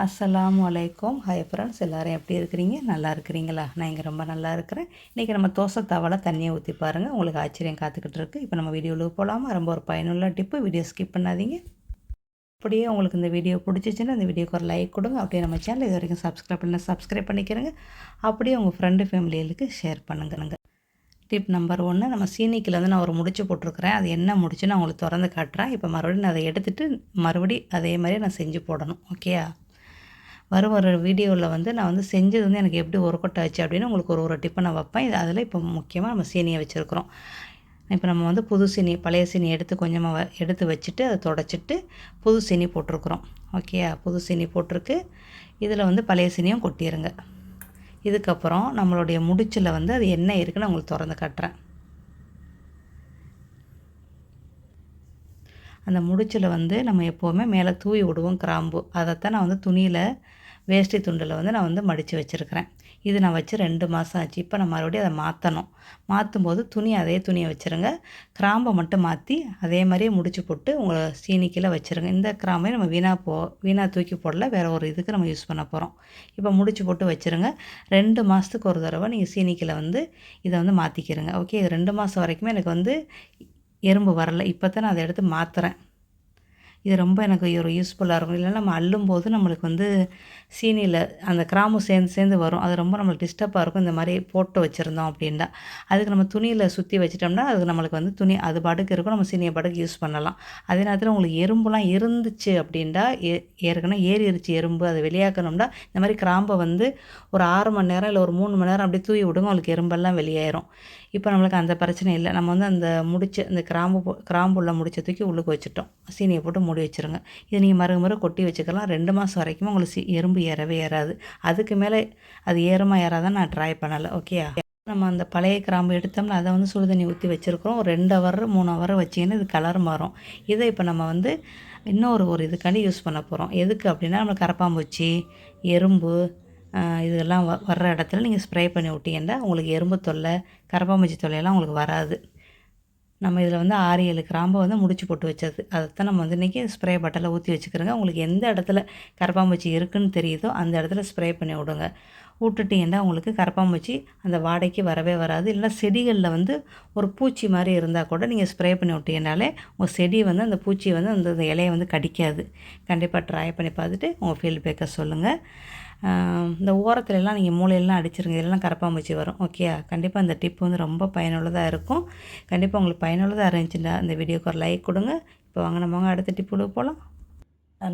அஸ்ஸலாமு அலைக்கும். Hi friends, எல்லோரும் எப்படி இருக்கிறீங்க? நல்லா இருக்கிறீங்களா? நான் இங்கே ரொம்ப நல்லா இருக்கிறேன். இன்றைக்கி நம்ம தோசை தவால தண்ணியை ஊற்றி பாருங்கள், உங்களுக்கு ஆச்சரியம் காத்துக்கிட்டு இருக்குது. இப்போ நம்ம வீடியோவில் போகலாமா? ரொம்ப ஒரு பயனுள்ள டிப்பு, வீடியோ ஸ்கிப் பண்ணாதீங்க. அப்படியே உங்களுக்கு இந்த வீடியோ பிடிச்சிச்சின்னா இந்த வீடியோக்கு ஒரு லைக் கொடுங்க. அப்படியே நம்ம சேனல் இது வரைக்கும் சப்ஸ்கிரைப் பண்ணிக்கிறேங்க. அப்படியே உங்கள் ஃப்ரெண்டு ஃபேமிலிகளுக்கு ஷேர் பண்ணுங்க. டிப் நம்பர் 1, நம்ம சீனிக்கில் வந்து நான் ஒரு முடிச்சு போட்டிருக்கிறேன். அது என்ன முடிச்சு நான் உங்களுக்கு திறந்து காட்டுறேன். இப்போ மறுபடியும் நான் அதை எடுத்துகிட்டு மறுபடியும் அதே மாதிரியே நான் செஞ்சு போடணும். ஓகேயா? வர வீடியோவில் வந்து நான் வந்து செஞ்சது வந்து எனக்கு எப்படி ஒர்க் அவுட் ஆச்சு அப்படின்னு உங்களுக்கு ஒரு டிப்பை நான் வைப்பேன். இது அதில் இப்போ முக்கியமாக நம்ம சீனியை வச்சுருக்குறோம். இப்போ நம்ம வந்து புது சீனி, பழைய சீனி எடுத்து கொஞ்சமாக எடுத்து வச்சுட்டு அதை தொடச்சிட்டு புது சீனி போட்டிருக்குறோம். ஓகேயா? புது சீனி போட்டிருக்கு. இதில் வந்து பழைய சீனியும் கொட்டிடுங்க. இதுக்கப்புறம் நம்மளுடைய முடிச்சில் வந்து அது என்ன இருக்குன்னு உங்களுக்கு திறந்து காட்டுறேன். அந்த முடிச்சில் வந்து நம்ம எப்போவுமே மேலே தூவி விடுவோம் கிராம்பு. அதைத்தான் நான் வந்து துணியில் வேஷ்டி துண்டில் வந்து நான் வந்து மடித்து வச்சுருக்கிறேன். இது நான் வச்சு 2 மாதம் ஆச்சு. இப்போ நான் மறுபடியும் அதை மாற்றணும். மாற்றும்போது அதே துணியை வச்சுருங்க. கிராம்பை மட்டும் மாற்றி அதே மாதிரியே முடிச்சு போட்டு உங்களை சீனிக்கில் வச்சுருங்க. இந்த கிராம்பையும் நம்ம வீணாக தூக்கி போடல, வேறு ஒரு இதுக்கு நம்ம யூஸ் பண்ண போகிறோம். இப்போ முடிச்சு போட்டு வச்சுருங்க. 2 மாதத்துக்கு ஒரு தடவை நீங்கள் சீனிக்கில் வந்து இதை வந்து மாற்றிக்கிறங்க. ஓகே, இது 2 மாதம் வரைக்குமே எனக்கு வந்து எறும்பு வரலை. இப்போ தான் நான் அதை எடுத்து மாற்றுறேன். இது ரொம்ப எனக்கு ஒரு யூஸ்ஃபுல்லாக இருக்கும். இல்லைன்னா நம்ம அள்ளும்போது நம்மளுக்கு வந்து சீனியில் அந்த கிராம்பு சேர்ந்து வரும். அது ரொம்ப நம்மளுக்கு டிஸ்டர்பாக இருக்கும். இந்த மாதிரி போட்டு வச்சுருந்தோம் அப்படின்னா அதுக்கு நம்ம துணியில் சுற்றி வச்சிட்டோம்னா அது நம்மளுக்கு வந்து துணி அது பாட்டுக்கு இருக்கும். நம்ம சீனியை பாட்டுக்கு யூஸ் பண்ணலாம். அதே நேரத்தில் உங்களுக்கு எறும்புலாம் இருந்துச்சு அப்படின்னா ஏற்கனவே ஏறிடுச்சு எறும்பு, அதை வெளியாக்கணும்னா இந்த மாதிரி கிராம்பை வந்து ஒரு 6 மணி நேரம் இல்லை ஒரு 3 மணி நேரம் அப்படியே தூவி விடுங்க. உங்களுக்கு எறும்பெல்லாம் வெளியேறும். இப்போ நம்மளுக்கு அந்த பிரச்சனை இல்லை. நம்ம வந்து அந்த இந்த கிராம்பு உள்ள முடிச்ச தூக்கி உள்ளுக்கு வச்சுட்டோம். சீனியை போட்டு மூடி வச்சுருங்க. இதை நீங்கள் மறு கொட்டி வச்சுக்கலாம். 2 மாதம் வரைக்கும் உங்களுக்கு எறும்பு ஏறவே ஏறாது. அதுக்கு மேலே அது ஏறுமா ஏறாதான் நான் ட்ரை பண்ணலை. ஓகேயா? நம்ம அந்த பழைய கிராம்பு எடுத்தோம்னா அதை வந்து சுடுதண்ணி ஊற்றி வச்சுருக்கிறோம். ஒரு 2 ஹவர் 3 ஹவர் வச்சிங்கன்னா இது கலர் மாறும். இதை இப்போ நம்ம வந்து இன்னொரு இதுக்காண்டி யூஸ் பண்ண போகிறோம். எதுக்கு அப்படின்னா நம்ம கரப்பாம்பூச்சி, எறும்பு இதெல்லாம் வர்ற இடத்துல நீங்கள் ஸ்ப்ரே பண்ணி விட்டீங்கன்னா உங்களுக்கு எறும்பு தொல்லை, கரப்பாம்பூச்சி தொல்லையெல்லாம் உங்களுக்கு வராது. நம்ம இதில் வந்து 6-7 கிராம்பை வந்து முடிச்சு போட்டு வச்சது. அதைத்தான் நம்ம வந்து இன்றைக்கி ஸ்ப்ரே பாட்டிலில் ஊற்றி வச்சுக்கிறோங்க. உங்களுக்கு எந்த இடத்துல கரப்பாம்பூச்சி இருக்குதுன்னு தெரியுதோ அந்த இடத்துல ஸ்ப்ரே பண்ணி விடுங்க. விட்டுட்டிங்கன்னா உங்களுக்கு கரப்பாம்பூச்சி அந்த வாடைக்கு வரவே வராது. இல்லைனா செடிகளில் வந்து ஒரு பூச்சி மாதிரி இருந்தால் கூட நீங்கள் ஸ்ப்ரே பண்ணி விட்டீங்கனாலே உங்கள் செடி வந்து அந்த பூச்சி வந்து அந்த இலையை வந்து கடிக்காது. கண்டிப்பாக ட்ரை பண்ணி பார்த்துட்டு உங்கள் ஃபீட்பேக்கை சொல்லுங்கள். இந்த ஓரத்துலலாம் நீங்கள் மூளையெல்லாம் அடிச்சிருங்க. இதெல்லாம் கரப்பாம்பூச்சி வரும். ஓகேயா? கண்டிப்பாக இந்த டிப் வந்து ரொம்ப பயனுள்ளதாக இருக்கும். கண்டிப்பாக உங்களுக்கு பயனுள்ளதாக இருந்துச்சுன்னா இந்த வீடியோக்கு ஒரு லைக் கொடுங்க. இப்போ வாங்க நம்ம அடுத்த டிப்பு போகலாம்.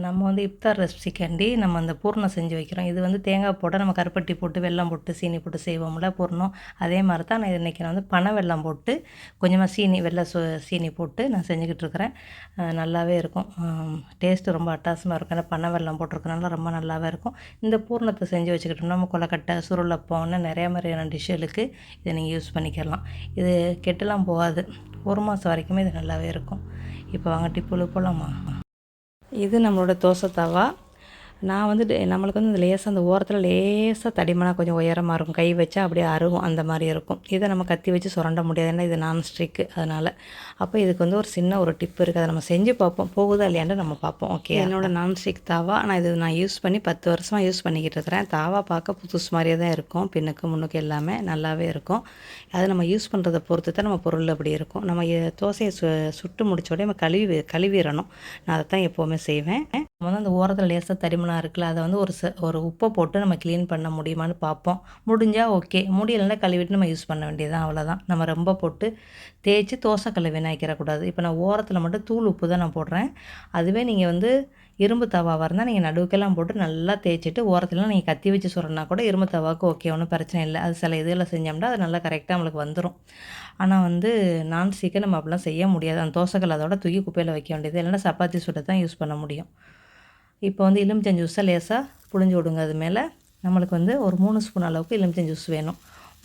நம்ம வந்து இஃப்தார் ரெசிபிக்காண்டி நம்ம அந்த பூர்ணம் செஞ்சு வைக்கிறோம். இது வந்து தேங்காய் போட்டு நம்ம கருப்பட்டி போட்டு வெல்லம் போட்டு சீனி போட்டு செய்வோம்ல பூர்ணம். அதே மாதிரி தான் நான் இன்றைக்கி வந்து பனை வெல்லம் போட்டு கொஞ்சமாக சீனி போட்டு நான் செஞ்சுக்கிட்டு இருக்கிறேன். நல்லாவே இருக்கும். டேஸ்ட்டு ரொம்ப அட்டாசமாக இருக்கும். ஏன்னா பனை வெல்லம் போட்டிருக்கனால ரொம்ப நல்லாவே இருக்கும். இந்த பூர்ணத்தை செஞ்சு வச்சுக்கிட்டோம்னா நம்ம கொலக்கட்டை, சுருளப்பம்னு நிறைய மாதிரியான டிஷ்ஷுகளுக்கு இதை நீங்கள் யூஸ் பண்ணிக்கலாம். இது கெட்டுலாம் போகாது. 1 மாதம் வரைக்குமே இது நல்லாவே இருக்கும். இப்போ வாங்க டிப்புல போகலாமா? இது நம்மளோட தோசை தவா. நான் வந்து நம்மளுக்கு வந்து லேசாக அந்த ஓரத்தில் லேசாக தடிமனாக கொஞ்சம் உயரமாக இருக்கும். கை வச்சா அப்படியே அருகும், அந்த மாதிரி இருக்கும். இதை நம்ம கத்தி வச்சு சுரண்ட முடியாது, ஏன்னா இது நான்ஸ்டிக்கு. அதனால் அப்போ இதுக்கு வந்து ஒரு சின்ன ஒரு டிப் இருக்குது. அதை நம்ம செஞ்சு பார்ப்போம், போகுதா இல்லையான்னு நம்ம பார்ப்போம். ஓகே, என்னோடய நான்ஸ்டிக் தாவா. நான் யூஸ் பண்ணி 10 வருஷமாக யூஸ் பண்ணிக்கிட்டு இருக்கிறேன். தாவா பார்க்க புதுசு மாதிரியே தான் இருக்கும். பின்னுக்கு முன்னுக்கு எல்லாமே நல்லாவே இருக்கும். அதை நம்ம யூஸ் பண்ணுறதை பொறுத்து தான் நம்ம பொருள் அப்படி இருக்கும். நம்ம தோசையை சுட்டு முடிச்சோடனே நம்ம கழுவிடணும். நான் அதை தான் எப்போவுமே செய்வேன். நம்ம வந்து அந்த ஓரத்தில் லேசாக தடிமனாக இருக்குல்ல, அதை வந்து ஒரு உப்பை போட்டு நம்ம க்ளீன் பண்ண முடியுமான்னு பார்ப்போம். முடிஞ்சால் ஓகே, முடியலைன்னா கழுவிட்டு நம்ம யூஸ் பண்ண வேண்டியதுதான். அவ்வளோதான். நம்ம ரொம்ப போட்டு தேய்ச்சி தோசைக்கல்லை வீணாக்கிடக்கூடாது. இப்போ நான் ஓரத்தில் மட்டும் தூள் உப்பு தான் நான் போடுறேன். அதுவே நீங்கள் வந்து இரும்பு தவாவாக இருந்தால் நீங்கள் நடுவுக்கெல்லாம் போட்டு நல்லா தேய்ச்சிட்டு ஓரத்துலாம் நீங்கள் கத்தி வச்சு சுரன்னா கூட இரும்பு தவாவுக்கு ஓகே, ஒன்றும் பிரச்சனை இல்லை. அது சில இதில் செஞ்சோம்னா அது நல்லா கரெக்டாக நம்மளுக்கு வந்துடும். ஆனால் வந்து நான்ஸ்டிக்கை நம்ம அப்படிலாம் செய்ய முடியாது. அந்த தோசைக்கல் அதோட தூக்கி குப்பையில் வைக்க வேண்டியது, இல்லைன்னா சப்பாத்தி சுட தான் யூஸ் பண்ண முடியும். இப்போ வந்து எலுமிச்சம் ஜூஸை லேசாக புழிஞ்சு விடுங்க. அது மேலே நம்மளுக்கு வந்து ஒரு 3 ஸ்பூன் அளவுக்கு எலுமிச்சம் ஜூஸ் வேணும்.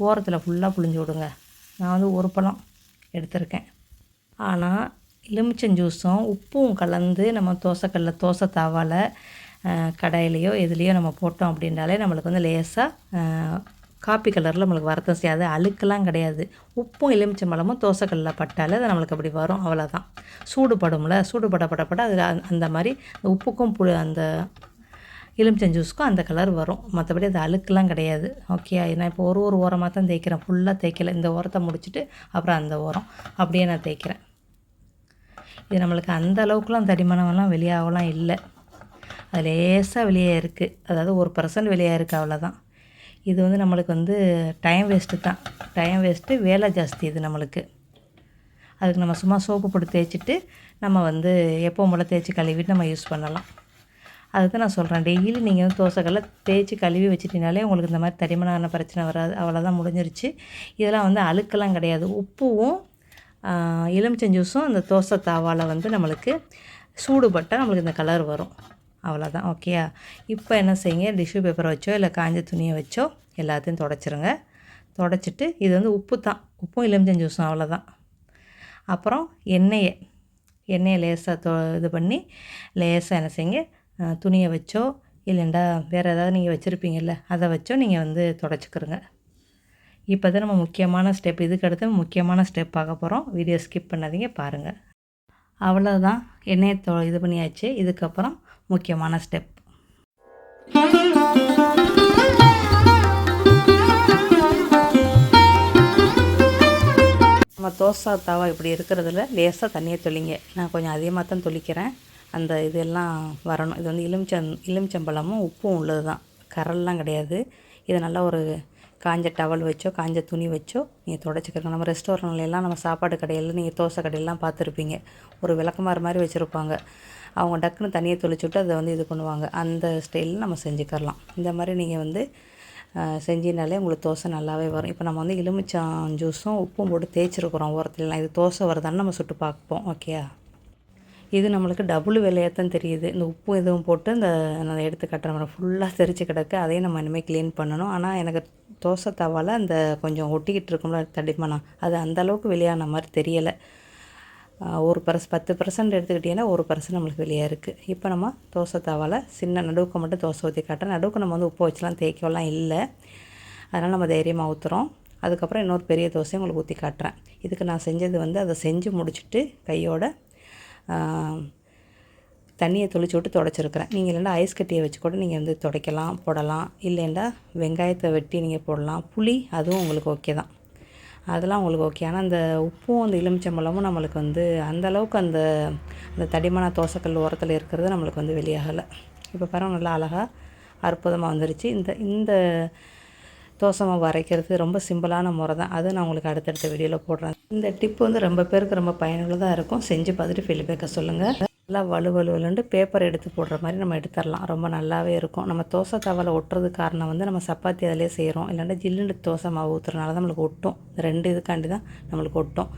ஓரத்தில் ஃபுல்லாக புழிஞ்சு விடுங்க. நான் வந்து ஒரு பழம் எடுத்திருக்கேன். ஆனால் எலுமிச்சம் ஜூஸும் உப்பும் கலந்து நம்ம தோசை தாவால் கடாயிலையோ எதுலேயோ நம்ம போட்டோம் அப்படின்றாலே நம்மளுக்கு வந்து லேசாக காப்பி கலரில் நம்மளுக்கு வரத்தம் செய்யாது. அழுக்கெல்லாம் கிடையாது. உப்பும் எலுமிச்சம்பழமும் தோசைக்கல்லில் பட்டாலே அது நம்மளுக்கு அப்படி வரும். அவ்வளோதான். சூடுபடும்ல, சூடுபட அது அந்த மாதிரி அந்த உப்புக்கும் அந்த எலுமிச்சம் ஜூஸ்க்கும் அந்த கலர் வரும். மற்றபடி அது அழுக்கெலாம் கிடையாது. ஓகே, நான் இப்போ ஒரு ஓரமாக தான் தேய்க்கிறேன், ஃபுல்லாக தேய்க்கலை. இந்த ஓரத்தை முடிச்சுட்டு அப்புறம் அந்த ஓரம் அப்படியே நான் தேய்க்கிறேன். இது நம்மளுக்கு அந்த அளவுக்குலாம் தடிமனமெல்லாம் வெளியாகலாம் இல்லை, அது லேசாக வெளியே இருக்குது. அதாவது 1% வெளியே இருக்குது, அவ்வளோதான். இது வந்து நம்மளுக்கு வந்து டைம் வேஸ்ட்டு தான். டைம் வேஸ்ட்டு, வேலை ஜாஸ்தி இது நம்மளுக்கு. அதுக்கு நம்ம சும்மா சோப்பு போட்டு தேய்ச்சிட்டு நம்ம வந்து எப்போவும் போல் தேய்ச்சி கழுவிட்டு நம்ம யூஸ் பண்ணலாம். அதுக்கு நான் சொல்கிறேன், டெய்லி நீங்கள் வந்து தோசைக்கல்ல தேய்ச்சி கழுவி வச்சிட்டினாலே உங்களுக்கு இந்த மாதிரி தடிமனான பிரச்சனை வராது. அவ்வளோதான், முடிஞ்சிருச்சு. இதெல்லாம் வந்து அழுக்கெல்லாம் கிடையாது. உப்பும் எலுமிச்சம் ஜூஸும் அந்த தோசை தாவால் வந்து நம்மளுக்கு சூடுபட்டால் நம்மளுக்கு இந்த கலர் வரும். அவ்வளோதான். ஓகேயா? இப்போ என்ன செய்யுங்க, டிஷ்யூ பேப்பரை வச்சோ இல்லை காஞ்ச துணியை வச்சோ எல்லாத்தையும் தொடச்சிருங்க. தொடச்சிட்டு இது வந்து உப்பு தான், உப்பும் எலுமிச்சம் ஜூஸும், அவ்வளோதான். அப்புறம் எண்ணெயை லேசாக இது பண்ணி லேசாக என்ன செய்யுங்க, துணியை வச்சோ இல்லைண்டா வேறு ஏதாவது நீங்கள் வச்சுருப்பீங்கள்ல அதை வச்சோ நீங்கள் வந்து தொடச்சிக்கிறங்க. இப்போ தான் நம்ம முக்கியமான ஸ்டெப், இதுக்கு அடுத்து முக்கியமான ஸ்டெப் பார்க்க போகிறோம். வீடியோ ஸ்கிப் பண்ணாதீங்க, பாருங்கள். அவ்வளோதான், எண்ணெயை இது பண்ணியாச்சு. இதுக்கப்புறம் முக்கியமான ஸ்டெப். நம்ம தோசை தாவா இப்படி இருக்கிறதுல லேசாக தண்ணியை தொளிங்க. நான் கொஞ்சம் அதிகமாக தான் தொளிக்கிறேன், அந்த இதெல்லாம் வரணும். இது வந்து எலுமிச்சம்பழமும் உப்பும் உள்ளது தான், கரல்லாம் கிடையாது. இதை நல்லா ஒரு காஞ்ச டவல் வச்சோ காஞ்ச துணி வச்சோ நீங்கள் தொடச்சிக்கிறங்க. நம்ம ரெஸ்டாரண்ட்லாம் நம்ம சாப்பாடு கடையில் நீங்கள் தோசை கடையிலலாம் பார்த்துருப்பீங்க, ஒரு விளக்கமாறு மாதிரி வச்சுருப்பாங்க. அவங்க டக்குன்னு தண்ணியை தொளிச்சு விட்டு அதை வந்து இது பண்ணுவாங்க. அந்த ஸ்டைலில் நம்ம செஞ்சுக்கலாம். இந்த மாதிரி நீங்கள் வந்து செஞ்சினாலே உங்களுக்கு தோசை நல்லாவே வரும். இப்போ நம்ம வந்து எலுமிச்சம் ஜூஸும் உப்பும் போட்டு தேய்ச்சிருக்கிறோம் ஓரத்துலலாம். இது தோசை வருதான்னு நம்ம சுட்டு பார்ப்போம். ஓகேயா? இது நம்மளுக்கு டபுள் வேலையாக தான் தெரியுது. இந்த உப்பும் இதுவும் போட்டு நான் எடுத்து கட்டுறேன், ஃபுல்லாக தெரிச்சு கிடக்கு. அதையும் நம்ம இனிமேல் க்ளீன் பண்ணணும். ஆனால் எனக்கு தோசை தவாவில் அந்த கொஞ்சம் ஒட்டிக்கிட்டு இருக்கும்ல தடிமனம், அது அந்தளவுக்கு வெளியான மாதிரி தெரியலை. 10% எடுத்துக்கிட்டிங்கன்னா 1% நம்மளுக்கு வெளியாக இருக்குது. இப்போ நம்ம தோசை தவாவில் சின்ன நடுவுக்கு மட்டும் தோசை ஊற்றி காட்டுறேன். நடுவுக்கு நம்ம வந்து உப்பு வச்சுலாம் தேய்க்கலாம் இல்லை, அதனால் நம்ம தைரியமாக ஊற்றுறோம். அதுக்கப்புறம் இன்னொரு பெரிய தோசையை உங்களுக்கு ஊற்றி காட்டுறேன். இதுக்கு நான் செஞ்சது வந்து அதை செஞ்சு முடிச்சுட்டு கையோட தண்ணியை தொளிச்சு விட்டு துடைச்சிருக்கிறேன். நீங்கள் இல்லைன்னா ஐஸ் கட்டியை வச்சு கூட நீங்கள் வந்து துடைக்கலாம், போடலாம். இல்லைண்டா வெங்காயத்தை வெட்டி நீங்கள் போடலாம். புளி அதுவும் உங்களுக்கு ஓகே தான், அதெல்லாம் உங்களுக்கு ஓகே. ஆனால் அந்த உப்பும் அந்த எலுமிச்சம்பழமும் நம்மளுக்கு வந்து அந்தளவுக்கு அந்த தடிமான தோசைக்கல் ஓரத்தில் இருக்கிறது நம்மளுக்கு வந்து வெளியாகலை. இப்போ பாருங்கள், நல்லா அழகாக அற்புதமாக வந்துருச்சு. இந்த தோசை மாவு அரைக்கிறது ரொம்ப சிம்பிளான முறை தான், அது நான் உங்களுக்கு அடுத்தடுத்த வீடியோவில் போடுறேன். இந்த டிப்பு வந்து ரொம்ப பேருக்கு ரொம்ப பயனுள்ளதாக இருக்கும். செஞ்சு பார்த்துட்டு ஃபீட்பேக்கை சொல்லுங்கள். நல்லா வலுவலுன்ட்டு பேப்பர் எடுத்து போடுற மாதிரி நம்ம எடுத்துடலாம், ரொம்ப நல்லாவே இருக்கும். நம்ம தோசை தவாவில் ஒட்டுறதுக்கு காரணம் வந்து நம்ம சப்பாத்தி அதிலே செய்கிறோம், இல்லைன்னா ஜில்லுண்டு தோசை மாவு ஊற்றுறதுனால தான் நம்மளுக்கு ஒட்டும். 2 இதுக்காண்டி தான் நம்மளுக்கு ஒட்டும்.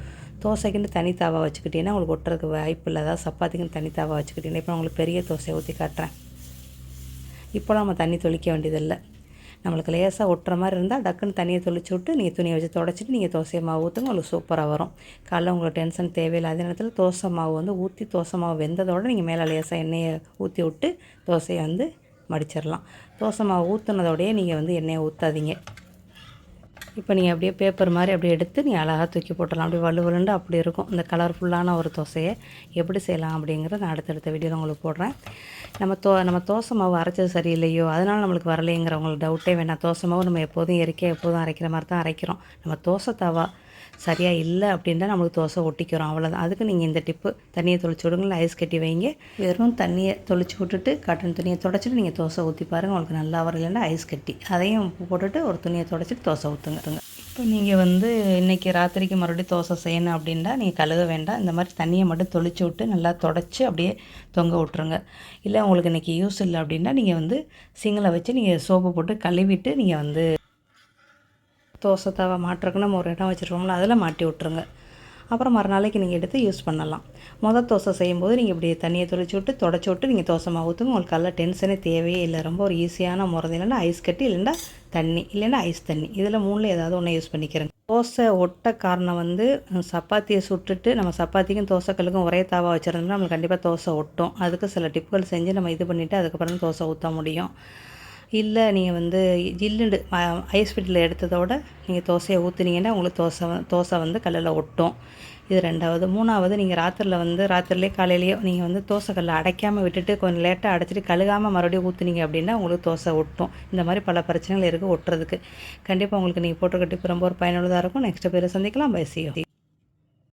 தோசைக்குன்னு தனி தாவா வச்சுக்கிட்டிங்கன்னா உங்களுக்கு ஒட்டுறதுக்கு வாய்ப்பு இல்லை. அதாவது சப்பாத்திக்குன்னு தனி தாவா வச்சுக்கிட்டிங்கன்னா, இப்போ நான் உங்களுக்கு பெரிய தோசையை ஊற்றி காட்டுறேன். இப்போலாம் நம்ம தண்ணி தொளிக்க வேண்டியதில்லை. நம்மளுக்கு லேசாக ஒட்டுற மாதிரி இருந்தால் டக்குன்னு தண்ணியை தொளிச்சு விட்டு நீங்கள் துணியை வச்சு தொடச்சிட்டு நீங்கள் தோசை மாவு ஊற்றுங்க, உங்களுக்கு சூப்பராக வரும். காலைல உங்களுக்கு டென்ஷன் தேவையில்லை. அதே நேரத்தில் தோசை மாவு வந்து ஊற்றி தோசை மாவு வெந்ததோடு நீங்கள் மேலே லேசாக எண்ணெயை ஊற்றி விட்டு தோசையை வந்து மடிச்சிடலாம். தோசை மாவு ஊற்றுனதோடையே நீங்கள் வந்து எண்ணெயை ஊற்றாதீங்க. இப்போ நீங்கள் அப்படியே பேப்பர் மாதிரி அப்படியே எடுத்து நீங்கள் அழகாக தூக்கி போட்டலாம். அப்படியே வலுவலுண்டு அப்படி இருக்கும். இந்த கலர்ஃபுல்லான ஒரு தோசையை எப்படி செய்யலாம் அப்படிங்கிறத நான் அடுத்தடுத்த வீடியோவில் உங்களுக்கு போடுறேன். நம்ம தோசை மாவு அரைச்சது சரியில்லையோ அதனால் நம்மளுக்கு வரலைங்கிறவங்களுக்கு டவுட்டே வேண்டாம். தோசை மாவு நம்ம எப்போதும் எப்போதும் அரைக்கிற மாதிரி தான் அரைக்கிறோம். நம்ம தோசை தவா சரியாக இல்லை அப்படின்னா நம்மளுக்கு தோசை ஒட்டிக்கிறோம், அவ்வளோதான். அதுக்கு நீங்கள் இந்த டிப்பு, தண்ணியை தொளிச்சு விடுங்களேன், ஐஸ் கட்டி வைங்க. வெறும் தண்ணியை தொளிச்சு விட்டுட்டு காட்டன் துணியை தொடச்சிட்டு நீங்கள் தோசை ஊற்றி பாருங்கள், உங்களுக்கு நல்லா வரும். இல்லைன்னா ஐஸ் கட்டி அதையும் போட்டுட்டு ஒரு துணியை தொடச்சிட்டு தோசை ஊற்றுங்க. இப்போ நீங்கள் வந்து இன்றைக்கி ராத்திரிக்கு மறுபடியும் தோசை செய்யணும் அப்படின்னா நீங்கள் கழுக வேண்டாம். இந்த மாதிரி தண்ணியை மட்டும் தொளிச்சு விட்டு நல்லா தொடச்சி அப்படியே தொங்க விட்ருங்க. இல்லை உங்களுக்கு இன்றைக்கி யூஸ் இல்லை அப்படின்னா நீங்கள் வந்து சிங்கில் வச்சு நீங்கள் சோப்பு போட்டு கழுவிட்டு நீங்கள் வந்து தோசை தவா மாட்டுறதுக்கு நம்ம ஒரு இடம் வச்சுருக்கோம்ல, அதில் மாட்டி விட்ருங்க. அப்புறம் மறுநாளைக்கு நீங்கள் எடுத்து யூஸ் பண்ணலாம். தோசை செய்யும்போது நீங்கள் இப்படி தண்ணியை தொளிச்சு விட்டு தொடச்சி விட்டு நீங்கள் தோசை மாவு ஊற்றுங்க. உங்களுக்கு நல்லா டென்ஷனே தேவையே இல்லை. ரொம்ப ஒரு ஈஸியான முறை. இல்லைன்னா ஐஸ் கட்டி, இல்லைன்னா தண்ணி, இல்லைன்னா ஐஸ் தண்ணி, இதில் 3ல் ஏதாவது ஒன்று யூஸ் பண்ணிக்கிறேங்க. தோசை ஒட்ட காரணம் வந்து சப்பாத்தியை சுட்டுட்டு நம்ம சப்பாத்திக்கும் தோசைக்கல்லுக்கும் ஒரே தாவா வச்சுருந்தோம்னா நம்மளுக்கு கண்டிப்பாக தோசை ஒட்டும். அதுக்கு சில டிப்புகள் செஞ்சு நம்ம இது பண்ணிவிட்டு அதுக்கப்புறம் தோசை ஊற்ற முடியும். இல்லை நீங்கள் வந்து ஜில்லுண்டு ஐஸ் ஃபீட்டில் எடுத்ததோடு நீங்கள் தோசையை ஊற்றுனீங்கன்னா உங்களுக்கு தோசை வந்து கல்லில் ஒட்டும். இது 2வது. 3வது, நீங்கள் ராத்திரிலே காலையிலேயோ நீங்கள் தோசைக்கல்லை அடைக்காமல் விட்டுட்டு கொஞ்சம் லேட்டாக அடைச்சிட்டு கழுகாமல் மறுபடியும் ஊற்றுனீங்க அப்படின்னா உங்களுக்கு தோசை ஒட்டும். இந்த மாதிரி பல பிரச்சனைகள் இருக்குது ஒட்டுறதுக்கு. கண்டிப்பாக உங்களுக்கு நீங்கள் போட்டிருக்க டிப் ரொம்ப ஒரு பயனுள்ளதாக இருக்கும். நெக்ஸ்ட் பேரை சந்திக்கலாம். பை. See you.